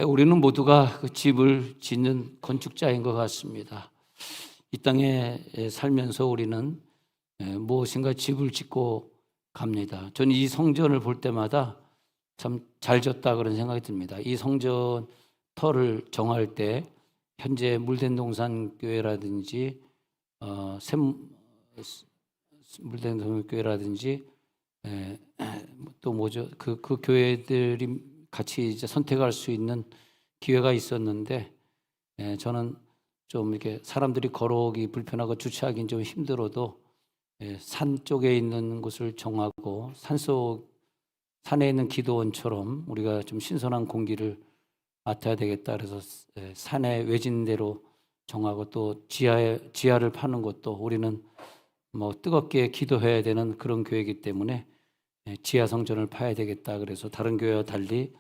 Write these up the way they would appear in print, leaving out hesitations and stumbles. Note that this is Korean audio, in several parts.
우리는 모두가 그 집을 짓는 건축자인 것 같습니다. 이 땅에 살면서 우리는 무엇인가 집을 짓고 갑니다. 저는 이 성전을 볼 때마다 참 잘 졌다 그런 생각이 듭니다. 이 성전 터를 정할 때 현재 물된동산 교회라든지 물된동산교회라든지 또 뭐죠? 그 교회들이 같이 이제 선택할 수 있는 기회가 있었는데, 저는 좀 이렇게 사람들이 걸어오기 불편하고 주차하기는 좀 힘들어도 산 쪽에 있는 곳을 정하고 산에 있는 기도원처럼 우리가 좀 신선한 공기를 맡아야 되겠다. 그래서 산에 외진대로 정하고 또 지하를 파는 것도 우리는 뭐 뜨겁게 기도해야 되는 그런 교회이기 때문에 지하 성전을 파야 되겠다. 그래서 다른 교회와 달리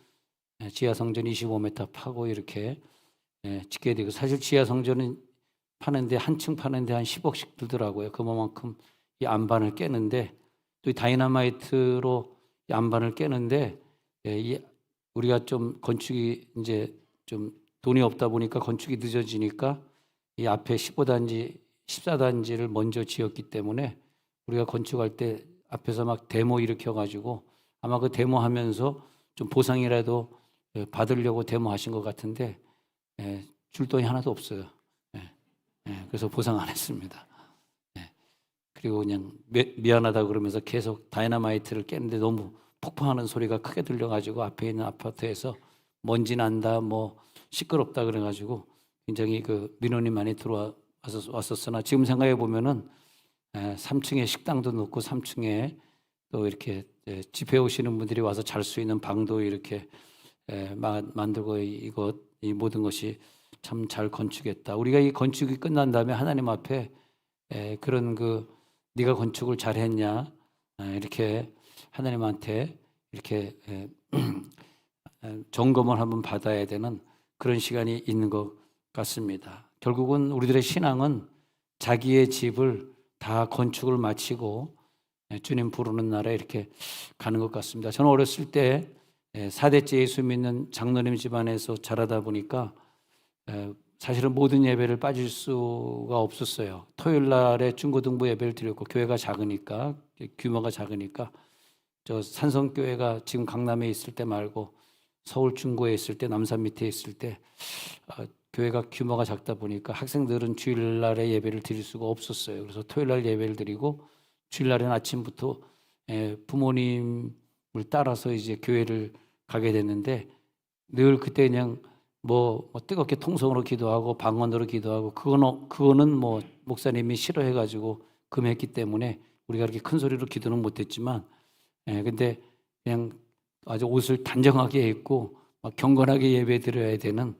지하 성전 25m 파고 이렇게 짓게 되고, 사실 지하 성전은 파는데 한 층 파는데 한 10억씩 들더라고요. 그만큼 이 안반을 깨는데, 또 이 다이너마이트로 이 안반을 깨는데, 우리가 좀 건축이 이제 좀 돈이 없다 보니까 건축이 늦어지니까 이 앞에 15단지, 14단지를 먼저 지었기 때문에 우리가 건축할 때 앞에서 막 데모 일으켜가지고 아마 그 데모하면서 좀 보상이라도 받으려고 데모하신 것 같은데 줄 돈이 하나도 없어요. 그래서 보상 안 했습니다. 그리고 그냥 미안하다 그러면서 계속 다이너마이트를 깼는데 너무 폭파하는 소리가 크게 들려가지고 앞에 있는 아파트에서 먼지 난다, 뭐 시끄럽다 그래가지고 굉장히 그 민원이 많이 왔었으나 지금 생각해 보면은 3층에 식당도 넣고 3층에 또 이렇게 집회 오시는 분들이 와서 잘 수 있는 방도 이렇게 만들고 이 모든 것이 참 잘 건축했다. 우리가 이 건축이 끝난 다음에 하나님 앞에 그런 네가 건축을 잘했냐 이렇게 하나님한테 이렇게 점검을 한번 받아야 되는 그런 시간이 있는 것 같습니다. 결국은 우리들의 신앙은 자기의 집을 다 건축을 마치고 주님 부르는 나라에 이렇게 가는 것 같습니다. 저는 어렸을 때 4대째 예수 믿는 장로님 집안에서 자라다 보니까 사실은 모든 예배를 빠질 수가 없었어요. 토요일 날에 중고등부 예배를 드렸고, 교회가 작으니까, 규모가 작으니까 저 산성교회가 지금 강남에 있을 때 말고 서울 중구에 있을 때, 남산 밑에 있을 때 교회가 규모가 작다 보니까 학생들은 주일날에 예배를 드릴 수가 없었어요. 그래서 토요일날 예배를 드리고 주일날은 아침부터 부모님을 따라서 이제 교회를 가게 됐는데, 늘 그때 그냥 뭐 뜨겁게 통성으로 기도하고 방언으로 기도하고 그거는 뭐 목사님이 싫어해가지고 금했기 때문에 우리가 그렇게 큰 소리로 기도는 못했지만, 근데 그냥 아주 옷을 단정하게 입고 막 경건하게 예배 드려야 되는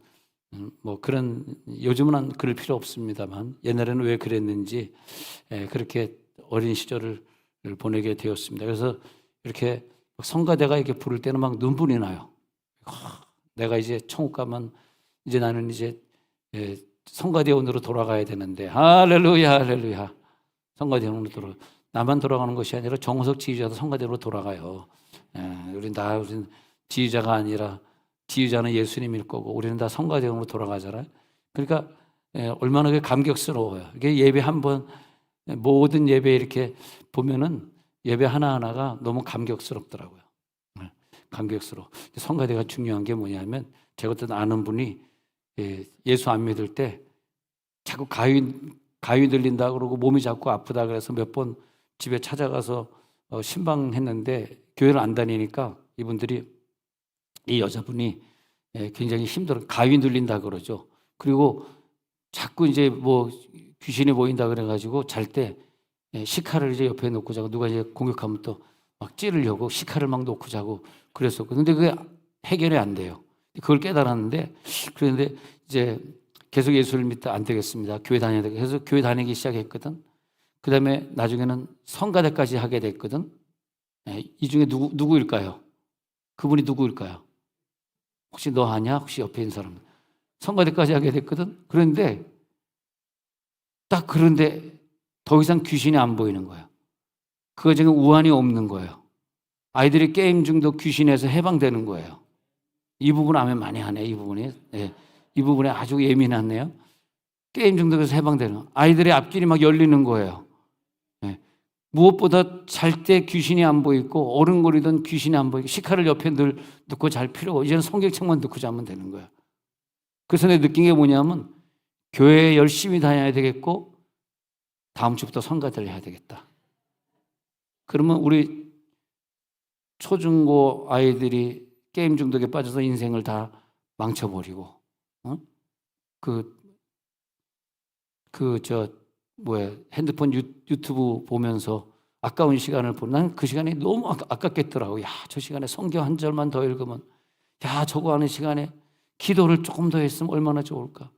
뭐 그런, 요즘은 그럴 필요 없습니다만 옛날에는 왜 그랬는지 그렇게 어린 시절을 보내게 되었습니다. 그래서 이렇게 성가대가 이렇게 부를 때는 막 눈물이 나요. 내가 이제 천국 가면 이제 나는 이제 성가대원으로 돌아가야 되는데, 할렐루야 할렐루야, 성가대원으로 나만 돌아가는 것이 아니라 정호석 지휘자도 성가대원으로 돌아가요. 우린 지휘자가 아니라 지휘자는 예수님일 거고 우리는 다 성가대원으로 돌아가잖아요. 그러니까 얼마나 감격스러워요. 이게 예배 한번, 모든 예배 이렇게 보면은 예배 하나하나가 너무 감격스럽더라고요. 감격스러워. 성가대가 중요한 게 뭐냐면, 제가 어떤 아는 분이 예수 안 믿을 때 자꾸 가위 들린다 그러고 몸이 자꾸 아프다 그래서 몇 번 집에 찾아가서 신방했는데 교회를 안 다니니까 이분들이, 이 여자분이 굉장히 힘들어, 가위 들린다 그러죠. 그리고 자꾸 이제 뭐 귀신이 보인다 그래가지고 잘 때 시카를 이제 옆에 놓고 자고, 누가 이제 공격하면 또 막 찌르려고 시카를 막 놓고 자고 그랬었고, 근데 그게 해결이 안 돼요. 그걸 깨달았는데, 그런데 이제 계속 예수를 믿다 안 되겠습니다. 교회 다녀야 되겠다. 그래서 교회 다니기 시작했거든. 그 다음에 나중에는 성가대까지 하게 됐거든. 이 중에 누구일까요? 그분이 누구일까요? 혹시 너 아냐? 혹시 옆에 있는 사람? 성가대까지 하게 됐거든. 그런데 더 이상 귀신이 안 보이는 거예요. 그거 지금 우환이 없는 거예요. 아이들이 게임 중독 귀신에서 해방되는 거예요. 이 부분 하면 많이 하네. 이 부분이. 예. 이 부분에 아주 예민하네요. 게임 중독에서 해방되는 거. 아이들의 앞길이 막 열리는 거예요. 예. 무엇보다 잘 때 귀신이 안 보이고 어른거리던 귀신이 안 보이고 시카를 옆에 늘 넣고 잘 필요가 없고 이제는 성경책만 넣고 자면 되는 거야. 그래서 내가 느낀 게 뭐냐면 교회에 열심히 다녀야 되겠고 다음 주부터 성가대를 해야 되겠다. 그러면 우리 초중고 아이들이 게임 중독에 빠져서 인생을 다 망쳐버리고 핸드폰 유튜브 보면서 아까운 시간을 보면 난 그 시간이 너무 아깝겠더라고. 야, 저 시간에 성경 한 절만 더 읽으면, 야, 저거 하는 시간에 기도를 조금 더 했으면 얼마나 좋을까.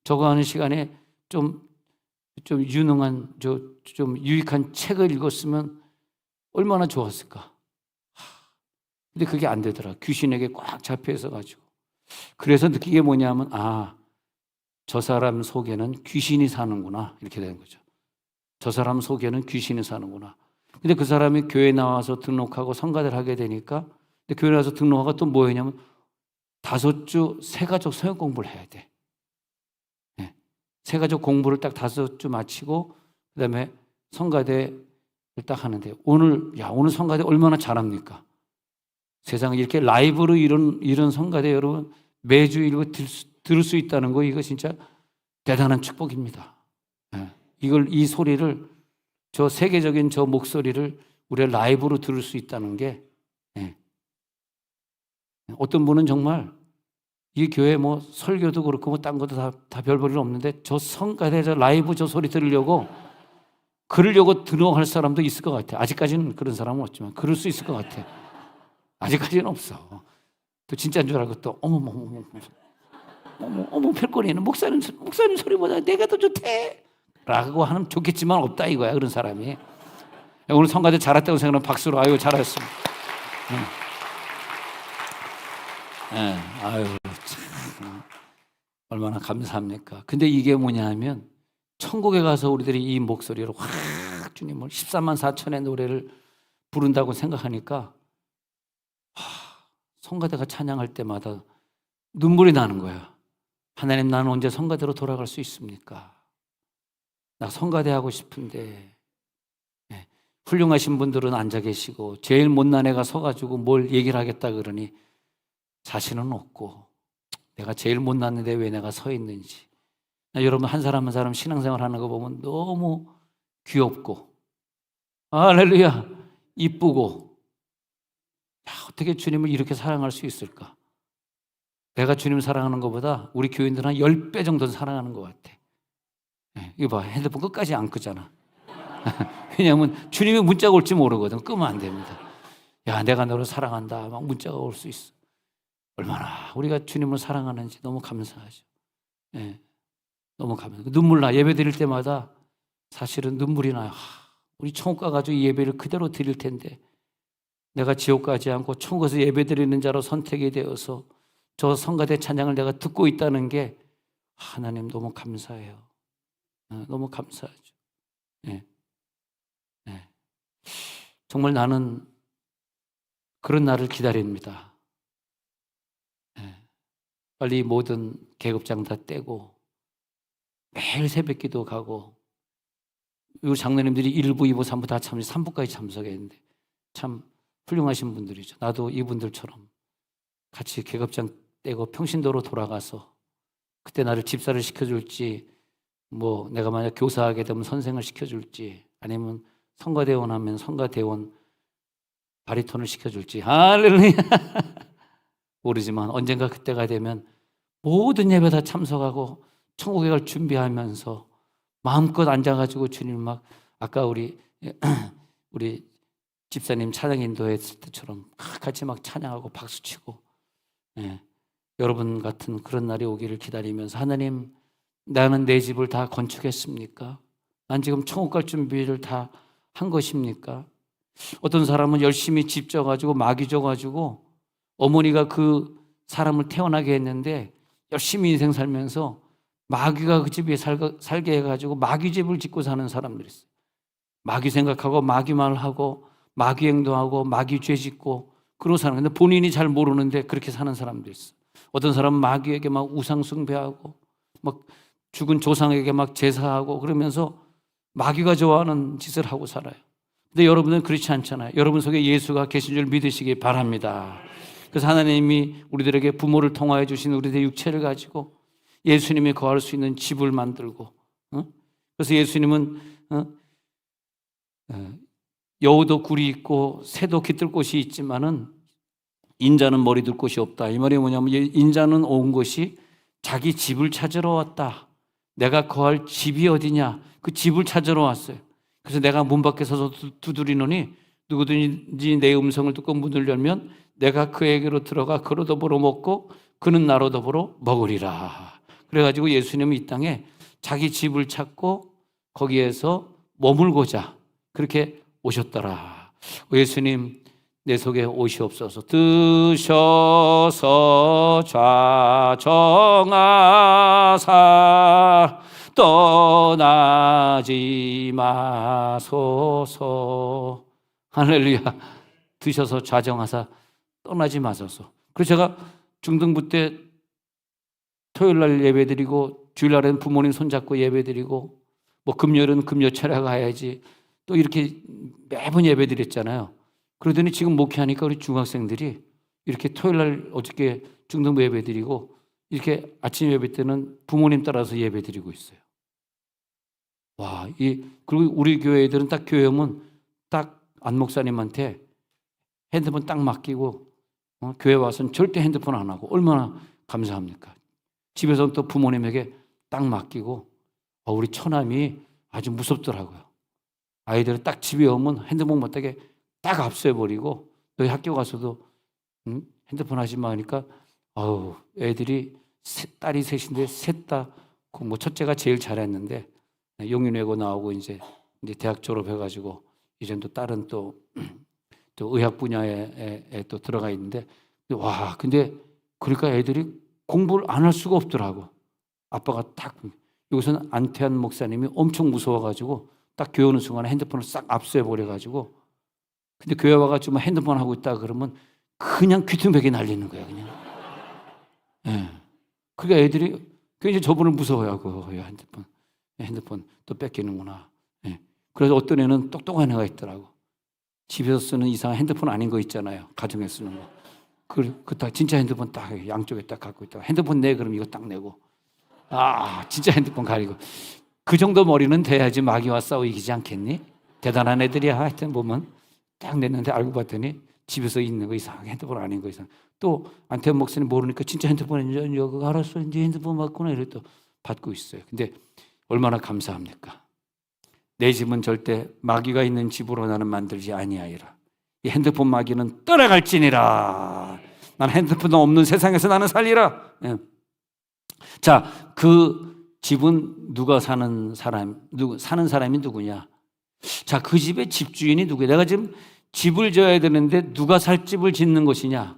저거 하는 시간에 좀 유능한, 좀 유익한 책을 읽었으면 얼마나 좋았을까. 근데 그게 안 되더라. 귀신에게 꽉 잡혀 있어가지고. 그래서 느낀 게 뭐냐면, 저 사람 속에는 귀신이 사는구나. 이렇게 되는 거죠. 저 사람 속에는 귀신이 사는구나. 근데 그 사람이 교회 나와서 등록하고 성가대를 하게 되니까, 근데 교회 나와서 등록하고 또 뭐 했냐면, 5주 새가족 서역 공부를 해야 돼. 네. 새가족 공부를 딱 5주 마치고, 그 다음에 성가대를 딱 하는데, 오늘 성가대 얼마나 잘합니까? 세상에 이렇게 라이브로 이런 성가대 여러분 매주 들을 수 있다는 거 이거 진짜 대단한 축복입니다. 이 소리를 저 세계적인 저 목소리를 우리가 라이브로 들을 수 있다는 게 어떤 분은 정말 이 교회 뭐 설교도 그렇고 뭐 딴 것도 다 별 볼 일 없는데 저 성가대 저 라이브 저 소리 들으려고 등록할 사람도 있을 것 같아. 아직까지는 그런 사람은 없지만 그럴 수 있을 것 같아. 아직까지는 없어. 또 진짜인 줄 알고 또 어머 별거리는 목사님 소리보다 내가 더 좋대 라고 하면 좋겠지만 없다 이거야. 그런 사람이. 오늘 성가대 잘했다고 생각하면 박수로 아유 잘했어. 아유 참 얼마나 감사합니까. 근데 이게 뭐냐 하면 천국에 가서 우리들이 이 목소리로 확 주님을 14만 4천의 노래를 부른다고 생각하니까 성가대가 찬양할 때마다 눈물이 나는 거야. 하나님, 나는 언제 성가대로 돌아갈 수 있습니까? 나 성가대 하고 싶은데. 훌륭하신 분들은 앉아 계시고 제일 못난 애가 서가지고 뭘 얘기를 하겠다 그러니 자신은 없고 내가 제일 못났는데 왜 내가 서 있는지. 여러분 한 사람 한 사람 신앙생활 하는 거 보면 너무 귀엽고 할렐루야 이쁘고 어떻게 주님을 이렇게 사랑할 수 있을까? 내가 주님 사랑하는 것보다 우리 교인들은 한 10배 정도 사랑하는 것 같아. 이거 봐, 핸드폰 끝까지 안 끄잖아. 왜냐하면 주님이 문자가 올지 모르거든. 끄면 안 됩니다. 야, 내가 너를 사랑한다. 막 문자가 올 수 있어. 얼마나 우리가 주님을 사랑하는지 너무 감사하죠. 너무 감사해요. 눈물 나. 예배 드릴 때마다 사실은 눈물이 나요. 우리 천국 가가지고 예배를 그대로 드릴 텐데 내가 지옥 가지 않고 천국에서 예배드리는 자로 선택이 되어서 저 성가대 찬양을 내가 듣고 있다는 게 하나님 너무 감사해요. 너무 감사하죠. 정말 나는 그런 날을 기다립니다. 빨리 모든 계급장 다 떼고 매일 새벽기도 가고 우리 장로님들이 1부, 2부, 3부 다 3부까지 참석했는데 참 훌륭하신 분들이죠. 나도 이분들처럼 같이 계급장 떼고 평신도로 돌아가서 그때 나를 집사를 시켜줄지 뭐 내가 만약 교사하게 되면 선생을 시켜줄지 아니면 성가대원 하면 성가대원 바리톤을 시켜줄지 할렐루야 모르지만 언젠가 그때가 되면 모든 예배 다 참석하고 천국에 갈 준비하면서 마음껏 앉아가지고 주님 막 아까 우리 집사님 찬양 인도했을 때처럼 같이 막 찬양하고 박수치고 여러분 같은 그런 날이 오기를 기다리면서 하나님 나는 내 집을 다 건축했습니까? 난 지금 천국 갈 준비를 다 한 것입니까? 어떤 사람은 열심히 집 져가지고 마귀 져가지고 어머니가 그 사람을 태어나게 했는데 열심히 인생 살면서 마귀가 그 집에 살게 해가지고 마귀 집을 짓고 사는 사람들이 있어요. 마귀 생각하고 마귀 말하고 마귀 행동하고 마귀 죄 짓고 그러고 사는 건데 본인이 잘 모르는데 그렇게 사는 사람도 있어. 어떤 사람은 마귀에게 막 우상 숭배하고 막 죽은 조상에게 막 제사하고 그러면서 마귀가 좋아하는 짓을 하고 살아요. 근데 여러분은 그렇지 않잖아요. 여러분 속에 예수가 계신 줄 믿으시기 바랍니다. 그래서 하나님이 우리들에게 부모를 통하여 주신 우리들의 육체를 가지고 예수님이 거할 수 있는 집을 만들고, 그래서 예수님은 여우도 굴이 있고 새도 깃들 곳이 있지만은 인자는 머리 둘 곳이 없다. 이 말이 뭐냐면 인자는 온 것이 자기 집을 찾으러 왔다. 내가 거할 집이 어디냐? 그 집을 찾으러 왔어요. 그래서 내가 문 밖에 서서 두드리노니 누구든지 내 음성을 듣고 문을 열면 내가 그에게로 들어가 그로 더불어 먹고 그는 나로 더불어 먹으리라. 그래가지고 예수님은 이 땅에 자기 집을 찾고 거기에서 머물고자 그렇게 오셨더라. 예수님 내 속에 오시옵소서. 드셔서 좌정하사 떠나지 마소서. 할렐루야. 드셔서 좌정하사 떠나지 마소서. 그래서 제가 중등부 때 토요일 날 예배드리고 주일날은 부모님 손잡고 예배드리고 뭐 금요일은 금요 철야 가야지 또 이렇게 매번 예배드렸잖아요. 그러더니 지금 목회하니까 우리 중학생들이 이렇게 토요일 날 어저께 중등부 예배드리고 이렇게 아침 예배 때는 부모님 따라서 예배드리고 있어요. 와, 그리고 우리 교회 애들은 딱 교회 오면 딱 안 목사님한테 핸드폰 딱 맡기고 교회 와서는 절대 핸드폰 안 하고 얼마나 감사합니까? 집에서는 또 부모님에게 딱 맡기고 우리 처남이 아주 무섭더라고요. 아이들은 딱 집에 오면 핸드폰 못하게 딱 압수해버리고 너희 학교 가서도 핸드폰 하지 마 하니까 애들이 딸이 셋인데 셋 다 뭐 첫째가 제일 잘했는데 용인외고 나오고 이제 대학 졸업해가지고 이제 또 딸은 또 의학 분야에 또 들어가 있는데 와 근데 그러니까 애들이 공부를 안 할 수가 없더라고. 아빠가 딱 여기서는 안태한 목사님이 엄청 무서워가지고 딱 교회 오는 순간에 핸드폰을 싹 압수해버려가지고 근데 교회 와가지고 핸드폰 하고 있다 그러면 그냥 귀퉁배기 날리는 거야 그냥. 예. 그러니까 애들이 굉장히 저분을 무서워하고 핸드폰 또 뺏기는구나. 예. 그래서 어떤 애는 똑똑한 애가 있더라고. 집에서 쓰는 이상한 핸드폰 아닌 거 있잖아요. 가정에 쓰는 거. 딱 진짜 핸드폰 딱 양쪽에 딱 갖고 있다가 핸드폰 내 그럼 이거 딱 내고 진짜 핸드폰 가리고 그 정도 머리는 돼야지 마귀와 싸워 이기지 않겠니? 대단한 애들이야. 하여튼 보면 딱 냈는데 알고 봤더니 집에서 있는 거 이상하게 핸드폰 아닌 거 이상. 또 안태원 목사님 모르니까 진짜 핸드폰인지 여기 알았어 이제 핸드폰 받구나 이래 또 받고 있어요. 근데 얼마나 감사합니까? 내 집은 절대 마귀가 있는 집으로 나는 만들지 아니하리라. 이 핸드폰 마귀는 떠나갈지니라. 나는 핸드폰 없는 세상에서 나는 살리라. 예. 자, 그 집은 누가 사는 사람이 누구냐? 자, 그 집의 집주인이 누구야? 내가 지금 집을 져야 되는데 누가 살 집을 짓는 것이냐?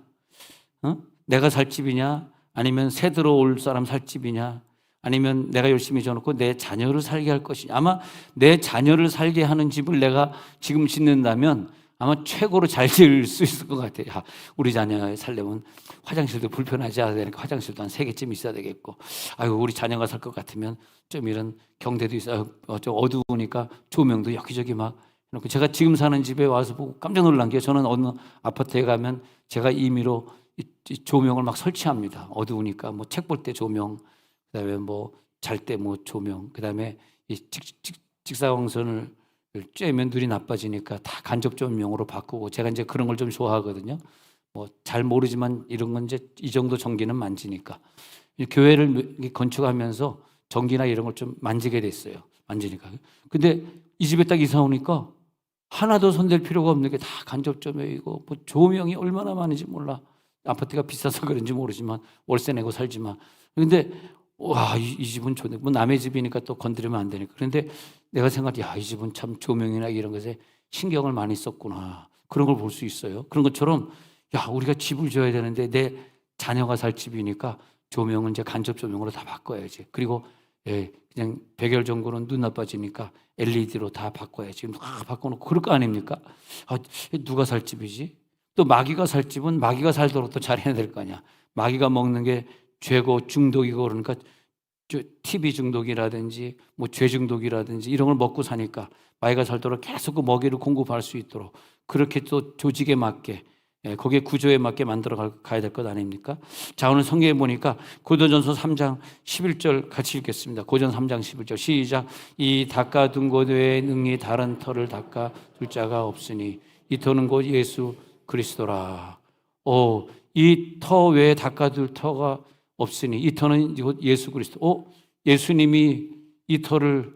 내가 살 집이냐? 아니면 새 들어올 사람 살 집이냐? 아니면 내가 열심히 져놓고 내 자녀를 살게 할 것이냐? 아마 내 자녀를 살게 하는 집을 내가 지금 짓는다면 아마 최고로 잘 지을 수 있을 것 같아요. 우리 자녀가 살려면 화장실도 불편하지 않아야 되니까 화장실도 한 3개쯤 있어야 되겠고, 우리 자녀가 살 것 같으면 좀 이런 경대도 있어요. 좀 어두우니까 조명도 여기저기 막 해놓고. 제가 지금 사는 집에 와서 보고 깜짝 놀란 게 저는 어느 아파트에 가면 제가 임의로 이 조명을 막 설치합니다. 어두우니까 뭐 책 볼 때 조명, 그다음에 뭐 잘 때 뭐 조명, 그다음에 이 직사광선을 쬐면 눈이 나빠지니까 다 간접 조명으로 바꾸고. 제가 이제 그런 걸 좀 좋아하거든요. 뭐 잘 모르지만 이런 건 이제 이 정도 전기는 만지니까. 교회를 건축하면서 전기나 이런 걸 좀 만지게 됐어요. 만지니까. 근데 이 집에 딱 이사 오니까 하나도 손댈 필요가 없는 게 다 간접 조명이고 뭐 조명이 얼마나 많은지 몰라. 아파트가 비싸서 그런지 모르지만 월세 내고 살지만. 근데 이 집은 좋네. 뭐 남의 집이니까 또 건드리면 안 되니까. 그런데 내가 생각해, 이 집은 참 조명이나 이런 것에 신경을 많이 썼구나. 그런 걸 볼 수 있어요. 그런 것처럼 우리가 집을 줘야 되는데 내 자녀가 살 집이니까 조명은 이제 간접 조명으로 다 바꿔야지. 그리고 그냥 백열 전구는 눈 나빠지니까 LED로 다 바꿔야지. 바꿔놓고 그럴 거 아닙니까? 누가 살 집이지? 또 마귀가 살 집은 마귀가 살도록 또 잘해야 될 거 아니야. 마귀가 먹는 게 죄고 중독이고 그러니까 TV 중독이라든지 뭐 죄 중독이라든지 이런 걸 먹고 사니까 마귀가 살도록 계속 그 먹이를 공급할 수 있도록 그렇게 또 조직에 맞게 거기에 구조에 맞게 만들어 가야 될 것 아닙니까? 자, 오늘 성경에 보니까 고린도전서 3장 11절 같이 읽겠습니다. 고전 3장 11절 시작. 이 닦아둔 것 외에 능히 다른 터를 닦아둘 자가 없으니 이 터는 곧 예수 그리스도라. 이 터 외에 닦아둘 터가 없으니 이 터는 곧 예수 그리스도. 예수님이 이 터를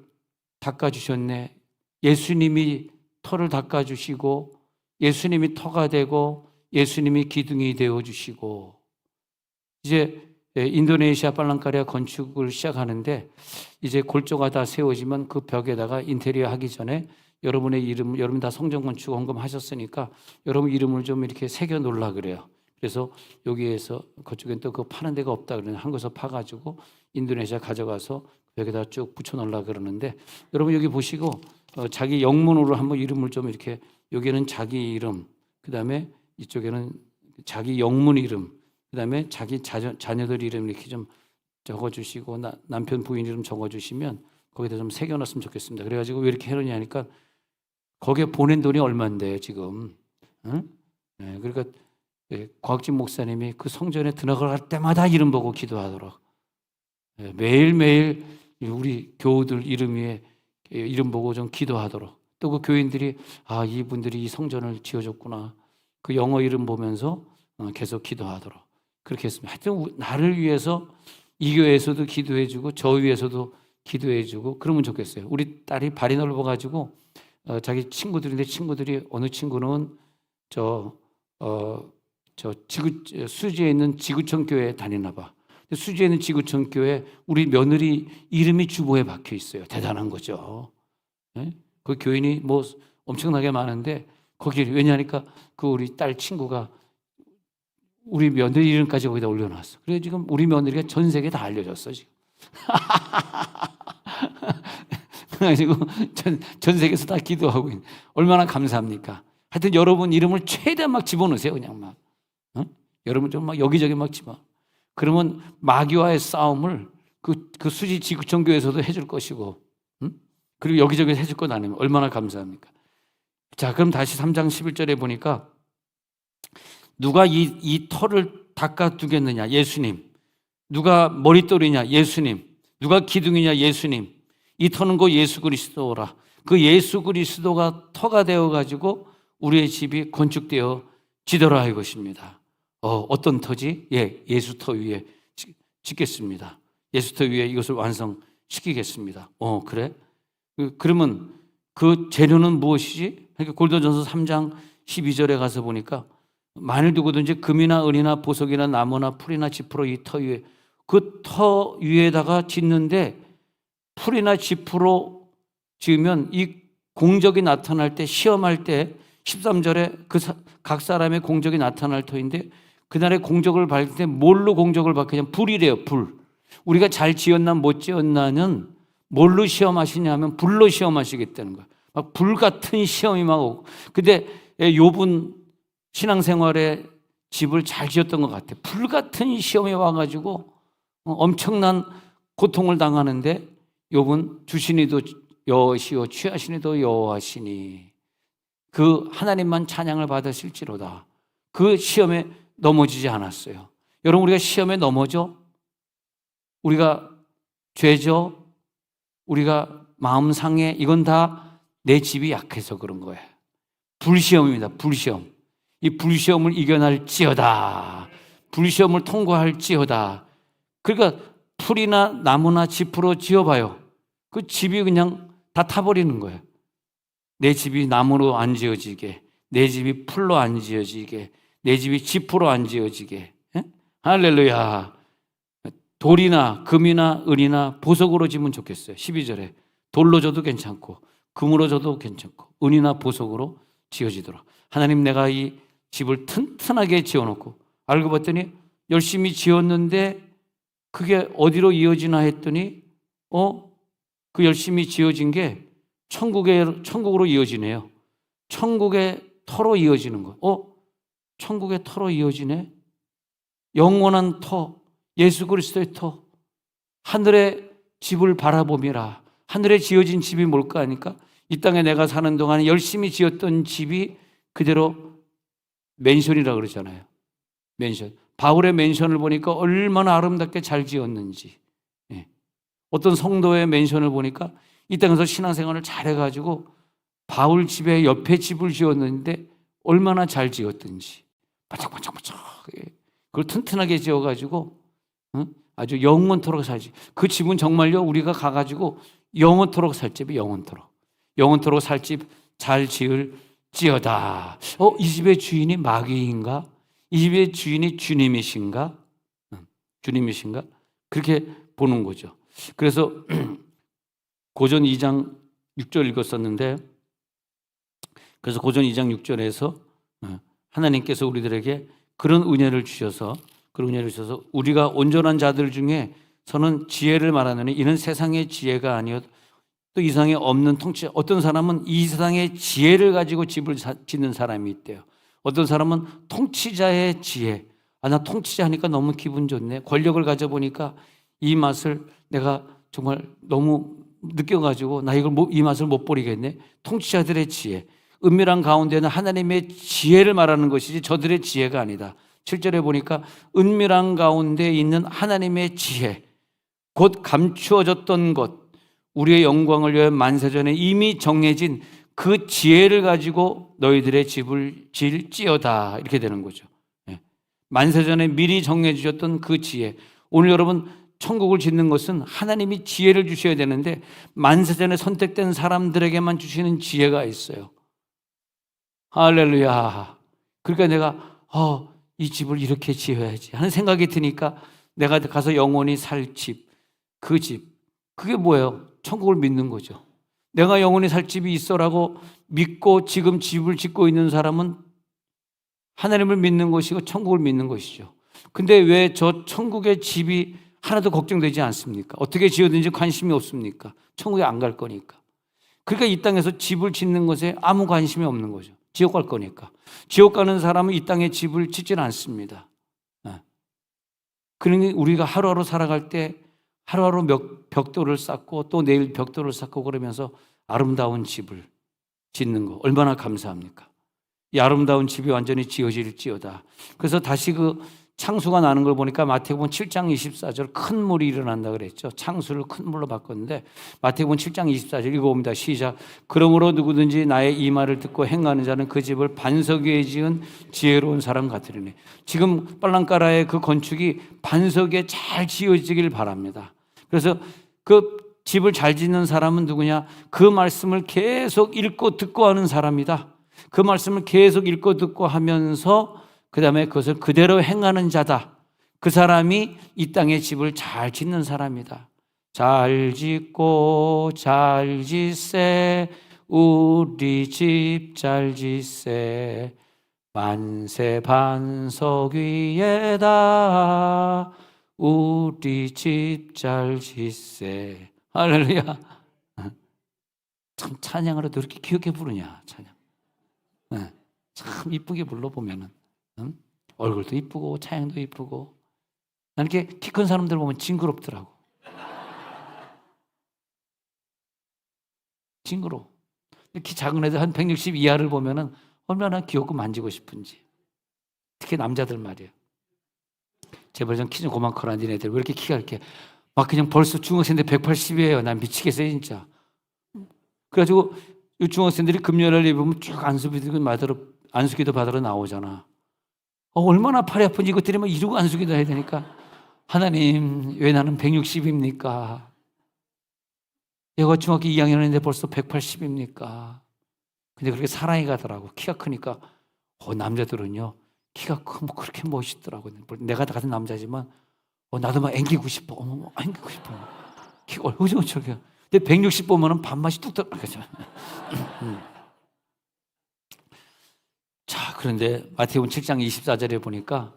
닦아주셨네. 예수님이 터를 닦아주시고 예수님이 터가 되고 예수님이 기둥이 되어주시고 이제 인도네시아 팔랑카리아 건축을 시작하는데 이제 골조가 다 세워지면 그 벽에다가 인테리어 하기 전에 여러분의 이름, 여러분 다 성전 건축 헌금하셨으니까 여러분 이름을 좀 이렇게 새겨 놓으려 그래요. 그래서 여기에서 그쪽엔 또 그 파는 데가 없다 그러는 한국에서 파가지고 인도네시아 가져가서 벽에다 쭉 붙여 놓으려 그러는데 여러분 여기 보시고 자기 영문으로 한번 이름을 좀 이렇게 여기는 자기 이름, 그 다음에 이쪽에는 자기 영문 이름, 그 다음에 자기 자녀들 이름 이렇게 좀 적어주시고 남편 부인 이름 적어주시면 거기다 좀 새겨놨으면 좋겠습니다. 그래가지고 왜 이렇게 해놓냐 하니까 거기에 보낸 돈이 얼마인데 지금. 응? 네, 그러니까 곽진 목사님이 그 성전에 들어갈 때마다 이름 보고 기도하도록 매일매일 우리 교우들 이름 위에 이름 보고 좀 기도하도록 또 그 교인들이 이분들이 이 성전을 지어줬구나 그 영어 이름 보면서 계속 기도하도록 그렇게 했습니다. 하여튼 나를 위해서 이 교회에서도 기도해주고 저 위해서도 기도해주고 그러면 좋겠어요. 우리 딸이 발이 넓어가지고 자기 친구들인데 친구들이 어느 친구는 수지에 있는 지구촌 교회에 다니나 봐. 수지에 있는 지구촌 교회 우리 며느리 이름이 주보에 박혀 있어요. 대단한 거죠. 네? 그 교인이 뭐 엄청나게 많은데 거기 왜냐하니까 그 우리 딸 친구가 우리 며느리 이름까지 거기다 올려놨어. 그래서 지금 우리 며느리가 전 세계에 다 알려졌어 지금. 그래가지고 전 세계에서 다 기도하고 있는. 얼마나 감사합니까? 하여튼 여러분 이름을 최대한 막 집어넣으세요. 그냥 막. 여러분 좀 막 여기저기 막 집어. 그러면 마귀와의 싸움을 그 수지 지구촌 교회에서도 해줄 것이고, 그리고 여기저기 해줄 것 아니면 얼마나 감사합니까? 자, 그럼 다시 3장 11절에 보니까 누가 이 터를 닦아두겠느냐? 예수님. 누가 머릿돌이냐? 예수님. 누가 기둥이냐? 예수님. 이 터는 곧 예수 그리스도라. 그 예수 그리스도가 터가 되어가지고 우리의 집이 건축되어 지더라 이것입니다. 어떤 터지? 예수 터 위에 짓겠습니다. 예수 터 위에 이것을 완성시키겠습니다. 그래? 그러면 그 재료는 무엇이지? 그러니까 고린도전서 3장 12절에 가서 보니까 만일 누구든지 금이나 은이나 보석이나 나무나 풀이나 지푸로 이 터 위에 그 터 위에다가 짓는데 풀이나 지푸로 지으면 이 공적이 나타날 때 시험할 때 13절에 각 사람의 공적이 나타날 터인데 그날의 공적을 받을 때 뭘로 공적을 받겠냐? 불이래요. 불. 우리가 잘 지었나 못 지었나는 뭘로 시험하시냐면 불로 시험하시겠다는 거예요. 막 불 같은 시험이 막 오고. 근데 욥은 신앙생활에 집을 잘 지었던 것 같아요. 불 같은 시험이 와가지고 엄청난 고통을 당하는데 욥은 주시니도 여호시오 취하시니도 여호하시니 그 하나님만 찬양을 받으실지로다. 그 시험에 넘어지지 않았어요. 여러분 우리가 시험에 넘어져? 우리가 죄죠? 우리가 마음 상해? 이건 다 내 집이 약해서 그런 거예요. 불시험입니다. 불시험. 이 불시험을 이겨낼지어다. 불시험을 통과할지어다. 그러니까 풀이나 나무나 지푸로 지어봐요. 그 집이 그냥 다 타버리는 거예요. 내 집이 나무로 안 지어지게, 내 집이 풀로 안 지어지게, 내 집이 지푸로 안 지어지게. 할렐루야. 돌이나 금이나 은이나 보석으로 지면 좋겠어요. 12절에 돌로 줘도 괜찮고 금으로 줘도 괜찮고 은이나 보석으로 지어지도록. 하나님 내가 이 집을 튼튼하게 지어놓고 알고 봤더니 열심히 지었는데 그게 어디로 이어지나 했더니 그 열심히 지어진 게 천국으로 이어지네요. 천국의 터로 이어지는 거. 천국의 터로 이어지네. 영원한 터, 예수 그리스도의 터, 하늘의 집을 바라보미라. 하늘에 지어진 집이 뭘까 하니까 이 땅에 내가 사는 동안 열심히 지었던 집이 그대로 맨션이라고 그러잖아요. 맨션. 바울의 맨션을 보니까 얼마나 아름답게 잘 지었는지. 예. 어떤 성도의 맨션을 보니까 이 땅에서 신앙생활을 잘해가지고 바울 집에 옆에 집을 지었는데 얼마나 잘 지었든지. 바짝바짝바짝. 그걸 튼튼하게 지어가지고 아주 영원토록 살지. 그 집은 정말요, 우리가 가가지고 영원토록 살 집이 영원토록 살 집 잘 지을지어다. 이 집의 주인이 마귀인가? 이 집의 주인이 주님이신가? 주님이신가? 그렇게 보는 거죠. 그래서 고전 2장 6절 읽었었는데, 그래서 고전 2장 6절에서 하나님께서 우리들에게 그런 은혜를 주셔서 우리가 온전한 자들 중에서는 지혜를 말하느니 이는 세상의 지혜가 아니요 또 이 세상에 없는 통치. 어떤 사람은 이 세상의 지혜를 가지고 집을 짓는 사람이 있대요. 어떤 사람은 통치자의 지혜. 나 통치자 하니까 너무 기분 좋네. 권력을 가져보니까 이 맛을 내가 정말 너무 느껴가지고 나 이 맛을 못 버리겠네. 통치자들의 지혜. 은밀한 가운데는 하나님의 지혜를 말하는 것이지 저들의 지혜가 아니다. 7절에 보니까 은밀한 가운데 있는 하나님의 지혜, 곧 감추어졌던 것, 우리의 영광을 위하여 만세전에 이미 정해진 그 지혜를 가지고 너희들의 집을 지을지어다. 이렇게 되는 거죠. 만세전에 미리 정해 주셨던 그 지혜. 오늘 여러분 천국을 짓는 것은 하나님이 지혜를 주셔야 되는데 만세전에 선택된 사람들에게만 주시는 지혜가 있어요. 할렐루야. 그러니까 내가 이 집을 이렇게 지어야지 하는 생각이 드니까 내가 가서 영원히 살 집, 그 집, 그게 뭐예요? 천국을 믿는 거죠. 내가 영원히 살 집이 있어라고 믿고 지금 집을 짓고 있는 사람은 하나님을 믿는 것이고 천국을 믿는 것이죠. 근데 왜 저 천국의 집이 하나도 걱정되지 않습니까? 어떻게 지어든지 관심이 없습니까? 천국에 안 갈 거니까. 그러니까 이 땅에서 집을 짓는 것에 아무 관심이 없는 거죠. 지옥 갈 거니까. 지옥 가는 사람은 이 땅에 집을 짓지는 않습니다. 그러니 우리가 하루하루 살아갈 때 하루하루 벽돌을 쌓고 또 내일 벽돌을 쌓고 그러면서 아름다운 집을 짓는 거 얼마나 감사합니까? 이 아름다운 집이 완전히 지어질지어다. 그래서 다시 그 창수가 나는 걸 보니까 마태복음 7장 24절 큰 물이 일어난다 그랬죠. 창수를 큰 물로 바꿨는데 마태복음 7장 24절 읽어봅니다. 시작. 그러므로 누구든지 나의 이 말을 듣고 행하는 자는 그 집을 반석 위에 지은 지혜로운 사람 같으리니. 지금 빨랑까라의 그 건축이 반석에 잘 지어지길 바랍니다. 그래서 그 집을 잘 짓는 사람은 누구냐? 그 말씀을 계속 읽고 듣고 하는 사람이다. 그 말씀을 계속 읽고 듣고 하면서 그 다음에 그것을 그대로 행하는 자다. 그 사람이 이 땅에 집을 잘 짓는 사람이다. 잘 짓고 잘 짓세 우리 집 잘 짓세 만세 반석 위에다 우리 집 잘 짓세. 할렐루야. 참 찬양으로도 이렇게 귀엽게 부르냐 찬양. 참 이쁘게 불러보면은 얼굴도 이쁘고 찬양도 이쁘고. 난 이렇게 키 큰 사람들 보면 징그럽더라고. 징그러워. 키 작은 애들 한 160 이하를 보면은 얼마나 귀엽고 만지고 싶은지. 특히 남자들 말이에요. 제발 좀 키 좀 그만커라. 니네들 왜 이렇게 키가 이렇게 막 그냥 벌써 중학생인데 180이에요. 난 미치겠어요 진짜. 그래가지고 이 중학생들이 금요일날 입으면 쭉 안수기도 받으러 나오잖아. 얼마나 팔이 아픈지 이것들이 막 이러고 안수기도 해야 되니까 하나님 왜 나는 160입니까? 얘가 중학교 2학년인데 벌써 180입니까? 근데 그렇게 사랑이 가더라고. 키가 크니까 남자들은요 키가 크면 그렇게 멋있더라고. 내가 같은 남자지만 나도 막 앵기고 싶어. 앵기고 싶어. 키가 얼굴 저렇게. 근데 160 보면은 밥맛이 뚝 떨어져. 자, 그런데 마태복음 7장 24절에 보니까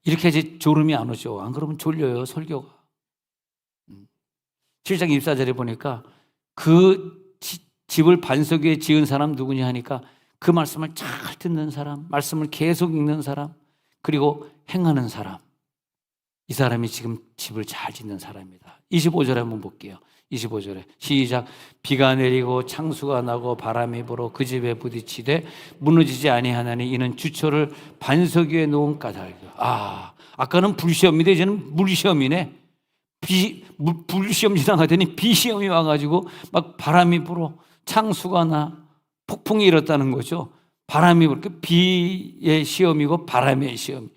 이렇게 이제 졸음이 안 오죠. 안 그러면 졸려요, 설교가. 7장 24절에 보니까 그 집을 반석 위에 지은 사람 누구냐 하니까 그 말씀을 잘 듣는 사람, 말씀을 계속 읽는 사람, 그리고 행하는 사람, 이 사람이 지금 집을 잘 짓는 사람입니다. 25절에 한번 볼게요. 25절에 시작. 비가 내리고 창수가 나고 바람이 불어 그 집에 부딪히되 무너지지 아니하나니 이는 주초를 반석 위에 놓은 까닭이요. 아까는 불시험인데 이제는 물시험이네. 불시험 지나가더니 비시험이 와가지고 막 바람이 불어 창수가 나 폭풍이 일었다는 거죠. 바람이 불어 비의 시험이고 바람의 시험.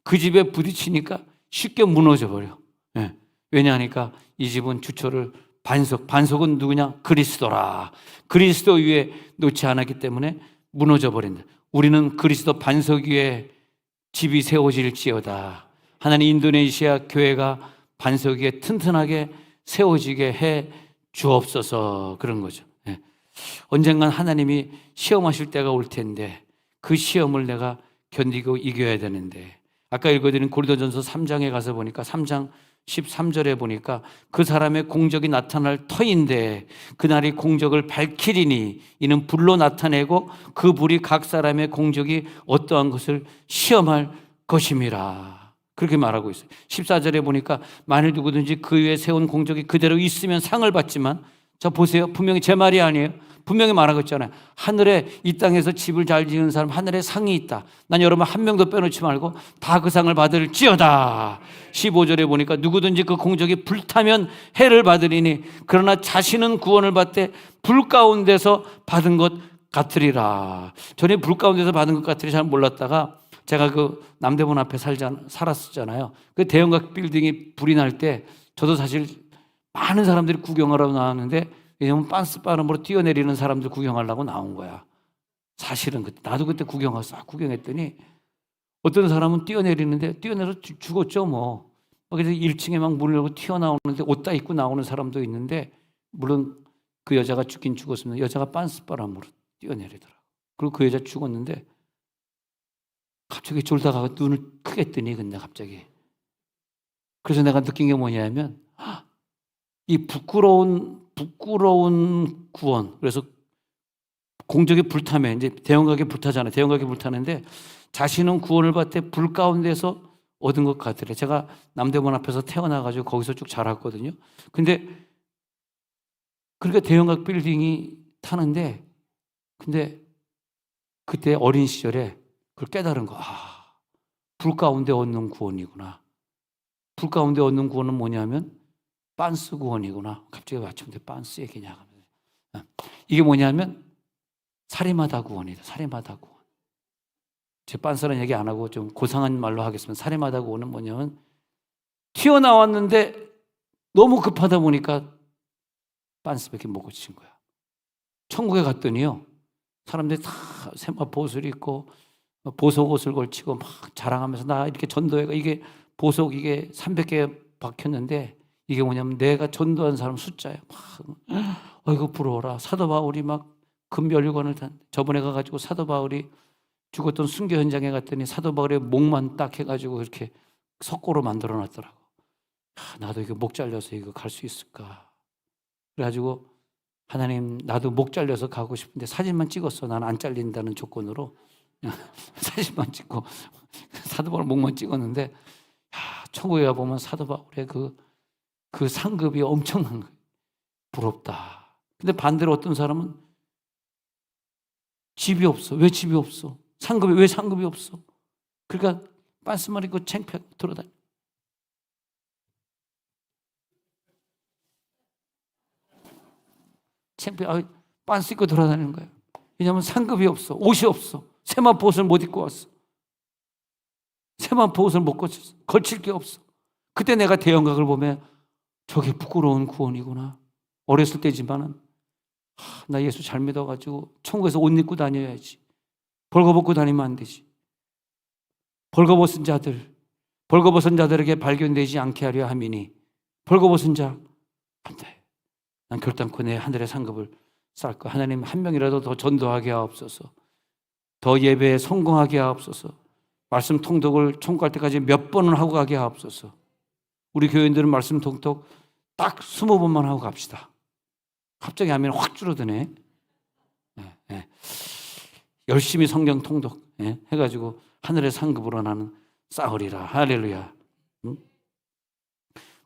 그 집에 부딪히니까 쉽게 무너져 버려. 네. 왜냐하니까 이 집은 주초를 반석은 누구냐? 그리스도라. 그리스도 위에 놓지 않았기 때문에 무너져 버린다. 우리는 그리스도 반석 위에 집이 세워질지어다. 하나님 인도네시아 교회가 반석 위에 튼튼하게 세워지게 해 주옵소서. 그런 거죠. 네. 언젠간 하나님이 시험하실 때가 올 텐데 그 시험을 내가 견디고 이겨야 되는데, 아까 읽어드린 고린도전서 3장에 가서 보니까 3장 13절에 보니까 그 사람의 공적이 나타날 터인데 그날이 공적을 밝히리니 이는 불로 나타내고 그 불이 각 사람의 공적이 어떠한 것을 시험할 것임이라. 그렇게 말하고 있어요. 14절에 보니까 만일 누구든지 그 위에 세운 공적이 그대로 있으면 상을 받지만, 자 보세요. 분명히 제 말이 아니에요. 분명히 말하고 있잖아요. 하늘에, 이 땅에서 집을 잘 지은 사람 하늘에 상이 있다. 난 여러분 한 명도 빼놓지 말고 다 그 상을 받을지어다. 15절에 보니까 누구든지 그 공적이 불타면 해를 받으리니 그러나 자신은 구원을 받되 불 가운데서 받은 것 같으리라. 전에 불 가운데서 받은 것 같으리 잘 몰랐다가 제가 그 남대문 앞에 살았었잖아요. 그 대형각 빌딩이 불이 날 때 저도 사실 많은 사람들이 구경하러 나왔는데, 왜냐면 빤스 바람으로 뛰어내리는 사람들 구경하려고 나온 거야. 사실은 나도 그때 구경했더니 어떤 사람은 뛰어내려서 죽었죠 뭐. 그래서 1층에 막 문을 열고 튀어나오는데 옷 다 입고 나오는 사람도 있는데, 물론 그 여자가 죽긴 죽었습니다. 여자가 빤스 바람으로 뛰어내리더라고. 그리고 그 여자 죽었는데 갑자기 졸다가 눈을 크게 뜨니, 근데 갑자기. 그래서 내가 느낀 게 뭐냐면 이 부끄러운 구원. 그래서 공적이 불타면, 이제 대형각이 불타잖아요. 대형각이 불타는데 자신은 구원을 받되 불 가운데서 얻은 것 같으래. 제가 남대문 앞에서 태어나가지고 거기서 쭉 자랐거든요. 근데 그러니까 대형각 빌딩이 타는데, 근데 그때 어린 시절에 그걸 깨달은 거. 불 가운데 얻는 구원이구나. 불 가운데 얻는 구원은 뭐냐면 빤스 구원이구나. 갑자기 마침내 빤스 얘기냐. 이게 뭐냐면 사리마다 구원이다. 사리마다 구원. 제 빤스라는 얘기 안 하고 좀 고상한 말로 하겠습니다. 사리마다 구원은 뭐냐면 튀어나왔는데 너무 급하다 보니까 빤스밖에 못 고친 거야. 천국에 갔더니요, 사람들이 다 세마포 옷을 입고 보석 옷을 걸치고 막 자랑하면서 나 이렇게 전도회가, 이게 보석 이게 300개 박혔는데 이게 뭐냐면 내가 전도한 사람 숫자예요. 막 어이구 부러워라. 사도 바울이 막 금멸류관을 저번에 가가지고 사도 바울이 죽었던 순교 현장에 갔더니 사도 바울의 목만 딱 해가지고 이렇게 석고로 만들어놨더라고. 나도 이거 목 잘려서 이거 갈 수 있을까? 그래가지고 하나님, 나도 목 잘려서 가고 싶은데 사진만 찍었어. 난 안 잘린다는 조건으로 사진만 찍고 사도 바울 목만 찍었는데, 천국에 가보면 사도 바울의 그 상급이 엄청난 거예요. 부럽다. 근데 반대로 어떤 사람은 집이 없어. 왜 집이 없어? 왜 상급이 없어? 그러니까 빤스만 입고 창피하게 돌아다녀. 빤스 입고 돌아다니는 거예요. 왜냐하면 상급이 없어. 옷이 없어. 세마포 옷을 못 입고 왔어. 세마포 옷을 못 걸쳤어. 걸칠 게 없어. 그때 내가 대형각을 보면 저게 부끄러운 구원이구나. 어렸을 때지만은 나 예수 잘 믿어가지고 천국에서 옷 입고 다녀야지. 벌거벗고 다니면 안 되지. 벌거벗은 자들에게 발견되지 않게 하려 함이니, 벌거벗은 자 안 돼. 난 결단코 내 하늘의 상급을 쌓을 거야. 하나님, 한 명이라도 더 전도하게 하옵소서. 더 예배에 성공하게 하옵소서. 말씀 통독을 천국 갈 때까지 몇 번은 하고 가게 하옵소서. 우리 교인들은 말씀 통독 딱 20번만 하고 갑시다. 갑자기 하면 확 줄어드네. 열심히 성경 통독 해가지고 하늘의 상급으로 나는 쌓으리라. 할렐루야.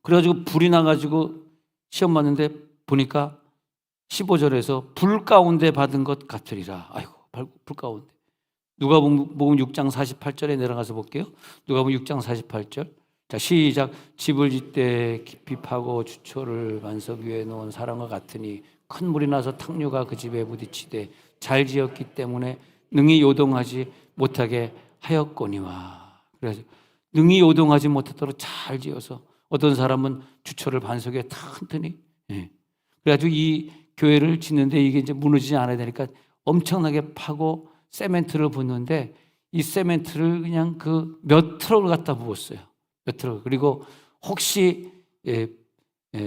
그래가지고 불이 나가지고 시험 봤는데 보니까 15절에서 불 가운데 받은 것 같으리라. 아이고, 불 가운데. 누가복음 6장 48절에 내려가서 볼게요. 누가복음 6장 48절. 자, 시작. 집을 짓되 깊이 파고 주초를 반석 위에 놓은 사람과 같으니 큰 물이 나서 탕류가 그 집에 부딪히되 잘 지었기 때문에 능히 요동하지 못하게 하였거니와. 그래서 능히 요동하지 못하도록 잘 지어서 어떤 사람은 주초를 반석에 튼튼히. 그래가지고 이 교회를 짓는데 이게 이제 무너지지 않아야 되니까 엄청나게 파고 세멘트를 붓는데 이 세멘트를 그냥 그 몇 트럭을 갖다 부었어요. 몇 트럭. 그리고 혹시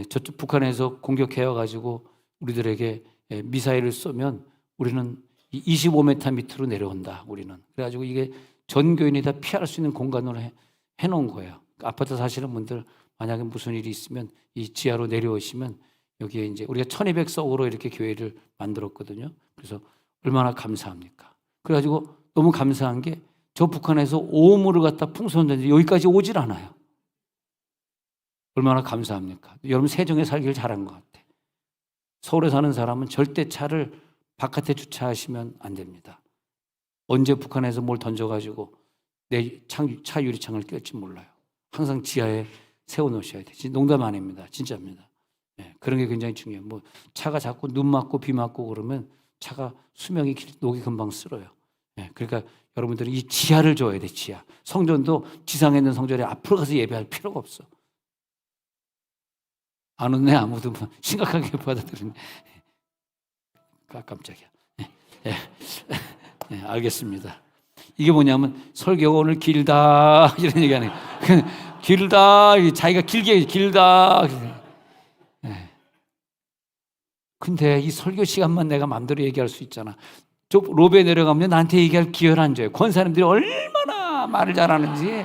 저쪽 북한에서 공격해와가지고 우리들에게 미사일을 쏘면 우리는 25m 밑으로 내려온다. 우리는. 그래가지고 이게 전 교인이 다 피할 수 있는 공간으로 해놓은 거예요. 아파트 사시는 분들 만약에 무슨 일이 있으면 이 지하로 내려오시면 여기에 이제 우리가 1200석으로 이렇게 교회를 만들었거든요. 그래서 얼마나 감사합니까? 그래가지고 너무 감사한 게 저 북한에서 오물을 갖다 풍선했는데 여기까지 오질 않아요. 얼마나 감사합니까? 여러분 세종에 살기를 잘한 것 같아. 서울에 사는 사람은 절대 차를 바깥에 주차하시면 안 됩니다. 언제 북한에서 뭘 던져가지고 내 차 유리창을 깰지 몰라요. 항상 지하에 세워놓으셔야 돼요. 농담 아닙니다. 진짜입니다. 그런 게 굉장히 중요해요. 뭐 차가 자꾸 눈 맞고 비 맞고 그러면 차가 수명이 녹이 금방 쓸어요. 그러니까 여러분들은 이 지하를 줘야 돼. 지하. 성전도 지상에 있는 성전에 앞으로 가서 예배할 필요가 없어. 안 웃네. 아무도 심각하게 받아들이네. 깜짝이야. 알겠습니다. 이게 뭐냐면 설교가 오늘 길다 이런 얘기 아니에요. 길다. 자기가 길다. 근데 이 설교 시간만 내가 마음대로 얘기할 수 있잖아. 저 로베에 내려가면 나한테 얘기할 기회를 안 줘요. 권사님들이 얼마나 말을 잘하는지.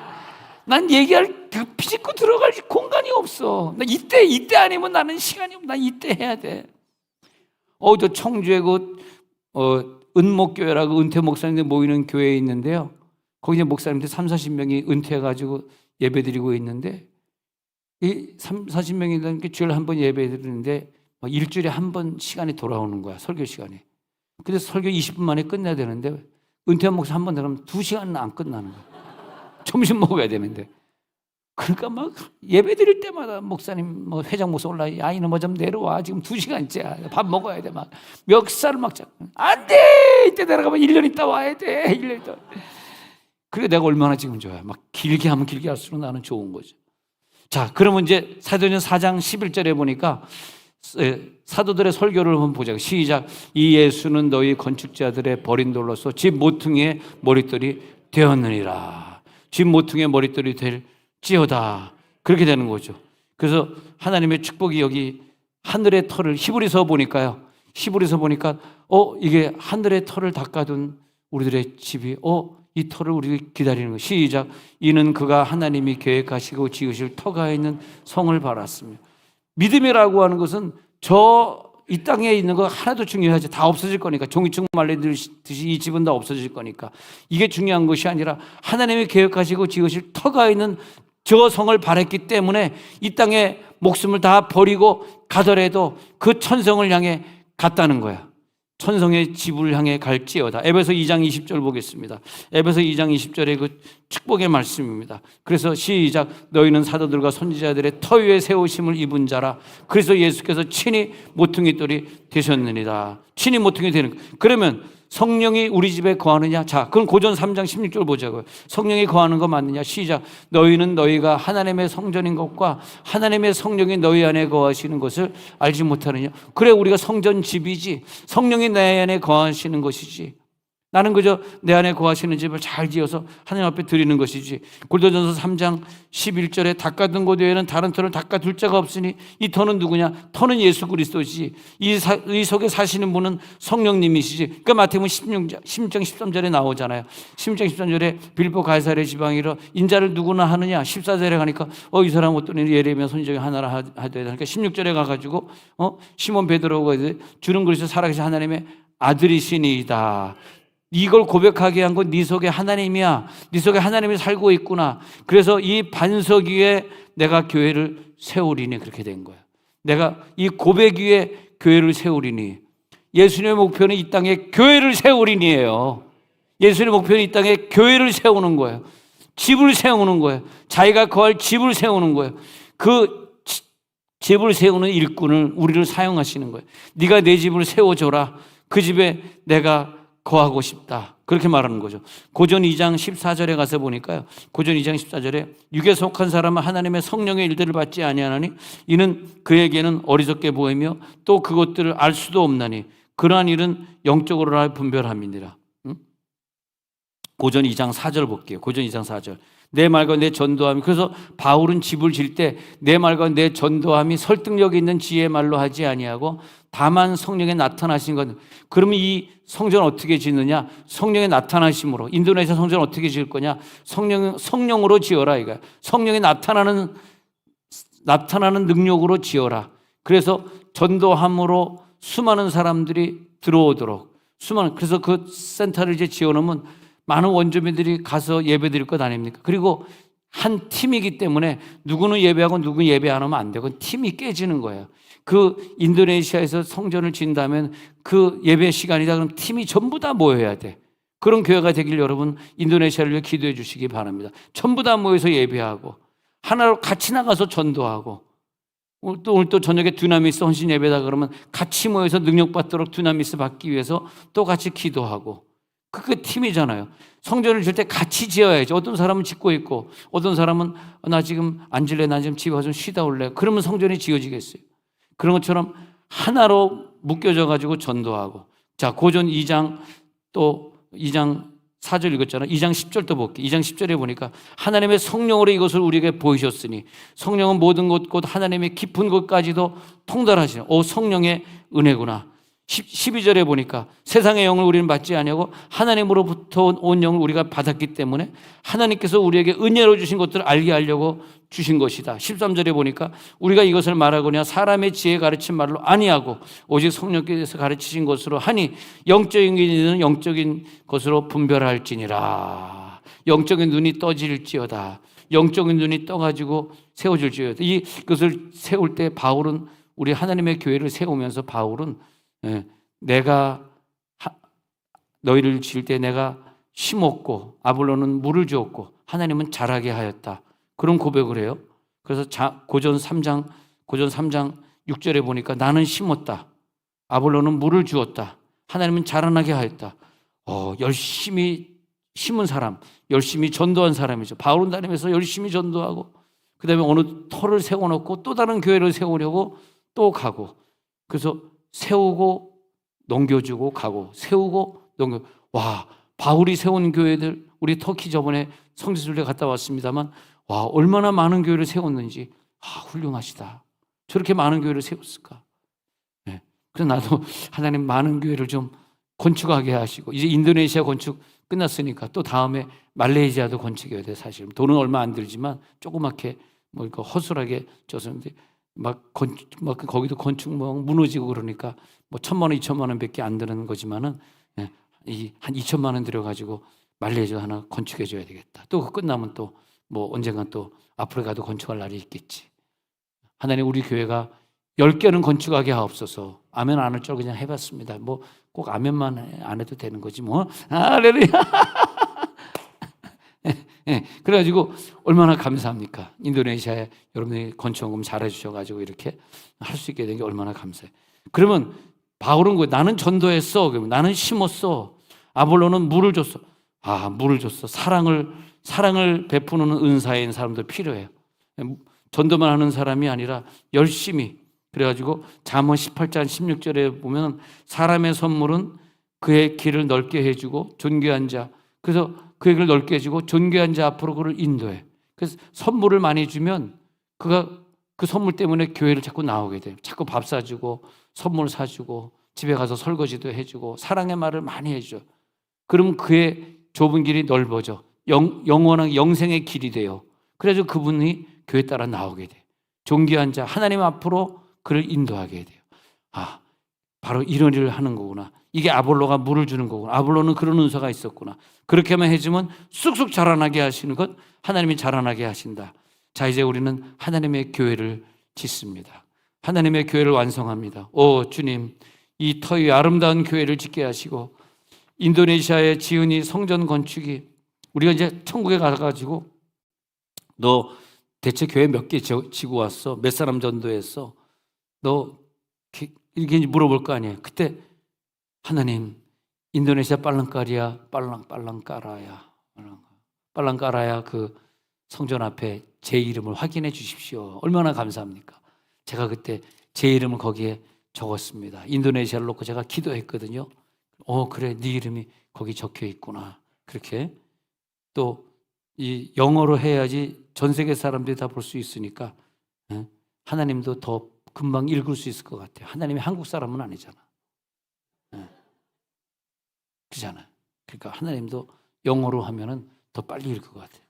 난 얘기할 비집고 들어갈 공간이 없어. 나 이때 아니면 나는 시간이 없어. 난 이때 해야 돼. 저 청주에 은목교회라고 은퇴 목사님들 모이는 교회에 있는데요. 거기 이제 목사님들 30-40명이 은퇴해가지고 예배드리고 있는데 이 30-40명이 주일에 한 번 예배드리는데 일주일에 한 번 시간이 돌아오는 거야. 설교 시간이. 근데 설교 20분 만에 끝내야 되는데 은퇴한 목사 한 번 들으면 2시간은 안 끝나는 거야. 점심 먹어야 되는데. 그러니까 막 예배 드릴 때마다 목사님, 회장 목사 올라, 야, 이놈아 좀 내려와. 지금 2시간째. 밥 먹어야 돼. 막 멱살을 막 잡고. 안 돼! 이때 내려가면 1년 있다 와야 돼. 1년 있다. 그래, 내가 얼마나 지금 좋아요. 막 길게 하면 길게 할수록 나는 좋은 거죠. 자, 그러면 이제 사도행전 4장 11절에 보니까 사도들의 설교를 한번 보자. 시작. 이 예수는 너희 건축자들의 버린 돌로서 집 모퉁이의 머릿돌이 되었느니라. 집 모퉁이의 머릿돌이 될지어다. 그렇게 되는 거죠. 그래서 하나님의 축복이 여기 하늘의 털을 히브리서 보니까요. 히브리서 보니까 이게 하늘의 털을 닦아둔 우리들의 집이 이 털을 우리 기다리는 거. 시작. 이는 그가 하나님이 계획하시고 지으실 터가 있는 성을 바랐습니다. 믿음이라고 하는 것은 이 땅에 있는 거 하나도 중요하지. 다 없어질 거니까. 종이축 말리듯이 이 집은 다 없어질 거니까. 이게 중요한 것이 아니라 하나님이 계획하시고 지으실 터가 있는 저 성을 바랬기 때문에 이 땅에 목숨을 다 버리고 가더라도 그 천성을 향해 갔다는 거야. 천성의 집을 향해 갈지어다. 에베소 2장 20절 보겠습니다. 에베소 2장 20절의 그 축복의 말씀입니다. 그래서 시작. 너희는 사도들과 선지자들의 터 위에 세우심을 입은 자라. 그래서 예수께서 친히 모퉁이돌이 되셨느니라. 친히 모퉁이 되는. 그러면 성령이 우리 집에 거하느냐? 자, 그럼 고전 3장 16절 보자고요. 성령이 거하는 거 맞느냐? 시작. 너희는 너희가 하나님의 성전인 것과 하나님의 성령이 너희 안에 거하시는 것을 알지 못하느냐? 그래, 우리가 성전 집이지. 성령이 내 안에 거하시는 것이지. 나는 그저 내 안에 거하시는 집을 잘 지어서 하나님 앞에 드리는 것이지. 고린도전서 3장 11절에 닦아둔 곳 외에는 다른 터를 닦아둘 자가 없으니 이 터는 누구냐? 터는 예수 그리스도지. 이 속에 사시는 분은 성령님이시지. 그러니까 마태복음 16장 13절에 나오잖아요. 16장 13절에 빌보 가이사랴 지방이라 인자를 누구나 하느냐? 14절에 가니까 이 사람 어떤 일이 예레미야 선지자가 하나라 하되. 그러니까 16절에 가가지고 시몬 베드로가 주는 그리스도 살아계신 하나님의 아들이시니이다. 이걸 고백하게 한 건 네 속에 하나님이야. 네 속에 하나님이 살고 있구나. 그래서 이 반석 위에 내가 교회를 세우리니 그렇게 된 거야. 내가 이 고백 위에 교회를 세우리니. 예수님의 목표는 이 땅에 교회를 세우리니예요. 예수님의 목표는 이 땅에 교회를 세우는 거예요. 집을 세우는 거예요. 자기가 거할 집을 세우는 거예요. 그 집을 세우는 일꾼을 우리를 사용하시는 거예요. 네가 내 집을 세워줘라. 그 집에 내가 거하고 싶다. 그렇게 말하는 거죠. 고전 2장 14절에 가서 보니까요. 고전 2장 14절에 육에 속한 사람은 하나님의 성령의 일들을 받지 아니하나니 이는 그에게는 어리석게 보이며 또 그것들을 알 수도 없나니 그러한 일은 영적으로나 분별함이니라. 고전 2장 4절 볼게요. 고전 2장 4절. 내 말과 내 전도함이, 그래서 바울은 집을 질 때 내 말과 내 전도함이 설득력 있는 지혜의 말로 하지 아니하고 다만 성령에 나타나신 것. 그러면 이 성전 어떻게 짓느냐? 성령의 나타나심으로. 인도네시아 성전 어떻게 지을 거냐? 성령으로 지어라 이거야. 성령이 나타나는 능력으로 지어라. 그래서 전도함으로 수많은 사람들이 들어오도록. 그래서 그 센터를 이제 지어놓으면 많은 원주민들이 가서 예배 드릴 것 아닙니까? 그리고 한 팀이기 때문에 누구는 예배하고 누구는 예배 안 하면 안 되고 팀이 깨지는 거예요. 그 인도네시아에서 성전을 짓는다면 그 예배 시간이다 그럼 팀이 전부 다 모여야 돼. 그런 교회가 되길 여러분 인도네시아를 위해 기도해 주시기 바랍니다. 전부 다 모여서 예배하고 하나로 같이 나가서 전도하고 오늘 또 저녁에 두나미스 헌신 예배다 그러면 같이 모여서 능력받도록 두나미스 받기 위해서 또 같이 기도하고 그게 팀이잖아요. 성전을 질 때 같이 지어야죠. 어떤 사람은 짓고 있고 어떤 사람은 나 지금 안 질래, 나 지금 집에 가서 좀 쉬다 올래. 그러면 성전이 지어지겠어요. 그런 것처럼 하나로 묶여져 가지고 전도하고. 자, 고전 2장 또 2장 4절 읽었잖아요. 2장 10절도 볼게요. 2장 10절에 보니까 하나님의 성령으로 이것을 우리에게 보이셨으니 성령은 모든 것 곧 하나님의 깊은 곳까지도 통달하시는 성령의 은혜구나. 12절에 보니까 세상의 영을 우리는 받지 아니하고 하나님으로부터 온 영을 우리가 받았기 때문에 하나님께서 우리에게 은혜로 주신 것들을 알게 하려고 주신 것이다. 13절에 보니까 우리가 이것을 말하거냐 사람의 지혜 가르친 말로 아니하고 오직 성령께서 가르치신 것으로 하니 영적인 일은 영적인 것으로 분별할지니라. 영적인 눈이 떠질지어다. 영적인 눈이 떠가지고 세워질지어다. 이것을 세울 때 바울은 우리 하나님의 교회를 세우면서 바울은 내가 너희를 지을 때 내가 심었고 아볼로는 물을 주었고 하나님은 자라게 하였다. 그런 고백을 해요. 그래서 고전 3장 6절에 보니까 나는 심었다. 아볼로는 물을 주었다. 하나님은 자라나게 하였다. 열심히 심은 사람, 열심히 전도한 사람이죠. 바울은 다니면서 열심히 전도하고 그 다음에 어느 터를 세워놓고 또 다른 교회를 세우려고 또 가고 그래서 세우고 넘겨주고 가고 세우고 넘겨. 와, 바울이 세운 교회들 우리 터키 저번에 성지순례 갔다 왔습니다만 와, 얼마나 많은 교회를 세웠는지 훌륭하시다. 저렇게 많은 교회를 세웠을까? 네. 그래서 나도 하나님 많은 교회를 좀 건축하게 하시고 이제 인도네시아 건축 끝났으니까 또 다음에 말레이시아도 건축해야 돼. 사실 돈은 얼마 안 들지만 조그맣게 허술하게 졌었는데 거기도 건축 무너지고 그러니까 1,000만 원, 2,000만 원밖에 안 드는 거지만은 한 2,000만 원 들여가지고 말레이시아 하나 건축해줘야 되겠다. 또 그거 끝나면 또 언젠간 또 아프리카도 건축할 날이 있겠지. 하나님 우리 교회가 10개는 건축하게 하옵소서. 아멘 안 할 줄 그냥 해봤습니다. 꼭 아멘만 안 해도 되는 거지 할렐루야. 그래가지고 얼마나 감사합니까? 인도네시아에 여러분들이 건축원금 잘해주셔가지고 이렇게 할 수 있게 된 게 얼마나 감사해. 그러면 바울은 나는 전도했어. 그러면 나는 심었어. 아볼로는 물을 줬어. 물을 줬어. 사랑을 베푸는 은사인 사람도 필요해요. 전도만 하는 사람이 아니라 열심히. 그래가지고 잠언 18장 16절에 보면 사람의 선물은 그의 길을 넓게 해주고 존귀한 자. 그래서 그 길을 넓게 해주고 존귀한 자 앞으로 그를 인도해. 그래서 선물을 많이 주면 그가 그 선물 때문에 교회를 자꾸 나오게 돼요. 자꾸 밥 사주고 선물 사주고 집에 가서 설거지도 해주고 사랑의 말을 많이 해줘. 그러면 그의 좁은 길이 넓어져. 영원한 영생의 길이 돼요. 그래서 그분이 교회 따라 나오게 돼. 존귀한 자 하나님 앞으로 그를 인도하게 돼요. 바로 이런 일을 하는 거구나. 이게 아볼로가 물을 주는 거구나. 아볼로는 그런 은사가 있었구나. 그렇게만 해주면 쑥쑥 자라나게 하시는 것, 하나님이 자라나게 하신다. 자, 이제 우리는 하나님의 교회를 짓습니다. 하나님의 교회를 완성합니다. 오 주님, 이 터위 아름다운 교회를 짓게 하시고 인도네시아의 지은이 성전 건축이 우리가 이제 천국에 가가지고 너 대체 교회 몇 개 지고 왔어? 몇 사람 전도했어? 너 이렇게 물어볼 거 아니에요. 그때 하나님 인도네시아 빨랑까라야 그 성전 앞에 제 이름을 확인해 주십시오. 얼마나 감사합니까? 제가 그때 제 이름을 거기에 적었습니다. 인도네시아를 놓고 제가 기도했거든요. 그래, 네 이름이 거기 적혀 있구나. 그렇게 또 이 영어로 해야지 전 세계 사람들이 다 볼 수 있으니까 하나님도 더 금방 읽을 수 있을 것 같아요. 하나님이 한국 사람은 아니잖아. 그렇잖아요. 그러니까 하나님도 영어로 하면은 더 빨리 읽을 것 같아요.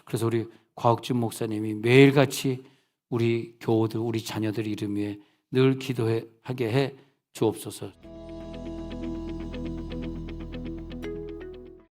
그래서 우리 곽준 목사님이 매일같이 우리 교우들, 우리 자녀들 이름 위에 늘 기도하게 해 주옵소서.